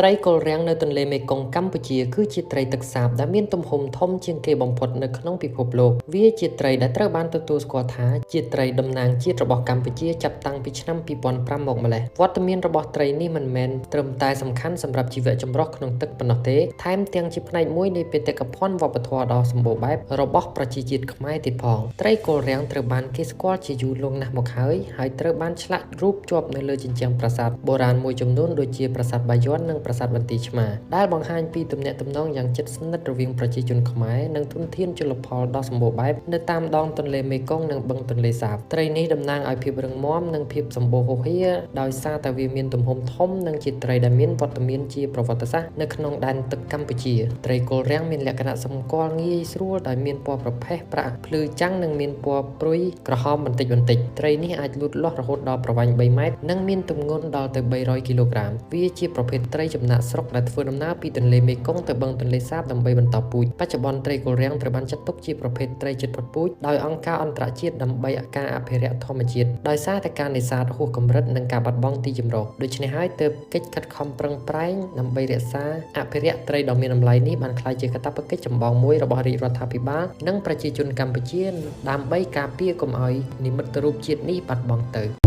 ត្រីកុលរាំងនៅទន្លេមេគង្គកម្ពុជាគឺជាត្រីទឹកសាបដែលមានទំហំធំជាងគេបំផុតនៅក្នុងពិភពលោកវាជាត្រីដែលត្រូវបានទទួលស្គាល់ថាជាត្រីតំណាងជាតិរបស់កម្ពុជាចាប់តាំងពីឆ្នាំ2005មកម្ល៉េះវត្តមានរបស់ត្រីនេះមិនមែនត្រឹមតែសំខាន់សម្រាប់ជីវៈចម្រុះក្នុងទឹកប៉ុណ្ណោះទេថែមទាំងជាផ្នែកមួយនៃបេតិកភណ្ឌវប្បធម៌ដ៏សម្បូរបែបរបស់ប្រជាជាតិខ្មែរទៀតផងត្រីកុលរាំងត្រូវបានគេស្គាល់ជាយូរលង់ណាស់មកហើយត្រូវបានឆ្លាក់រូបជាប់នៅលើជញ្ជាំងប្រាសាទបុរាណមួយចំនួនដូចជាប្រាសាទបាយ័ននិងប្រាសាទបន្ទាយឆ្មារដែលបង្ហាញពីទំនាក់ទំនងយ៉ាងជិតស្និទ្ធរវាងប្រជាជនខ្មែរនិងធនធានជលផលដ៏សម្បូរបែបនៅតាមដងទន្លេមេគង្គនិងបឹងទន្លេសាបត្រីនេះតំណាងឲ្យភាពរឹងមាំនិងភាពសម្បូរហូរហៀរដោយសារតែវាមានទំហំធំនិងជាត្រីដែលមានវត្តមានជាប្រវត្តិសាស្ត្រនៅក្នុងដែនទឹកកម្ពុជាត្រីកុលរាំងមានលក្ខណៈសម្គាល់ងាយស្រួលដោយមានពណ៌ប្រផេះប្រាក់ភ្លឺចាំងនិងមានពណ៌ព្រុយក្រហមបន្តិចត្រីនេះអាចលូតលាស់រហូតដល់ប្រវែង3ម៉ែត្រនិងមានទម្ងន់ដល់ទៅ300គីឡូក្រាមវាជាប្រភេទត្រីចំណាក់ស្រុកដែលធ្វើដំណើរពីទន្លេមេគង្គទៅបឹងទន្លេសាបដើម្បីបន្តពូជបច្ចុប្បន្នត្រីកុលរាំងត្រូវបានចាត់ទុកជាប្រភេទត្រីជិតផុតពូជដោយអង្គការអន្តរជាតិដើម្បីការអភិរក្សធម្មជាតិដោយសារតែការនេសាទហួសកម្រិតនិងការបាត់បង់ទីជម្រកដូច្នេះហើយទើបកិច្ចខិតខំប្រឹងប្រែងដើម្បីរក្សាអភិរក្សត្រីដ៏មានតម្លៃនេះបានក្លាយជាកាតព្វកិច្ចចម្បងមួយរបស់រាជរដ្ឋាភិបាលនិងប្រជាជនកម្ពុជាដើម្បីការពារកុំឲ្យនិមិត្តរូបជាតិនេះបាត់បង់ទៅ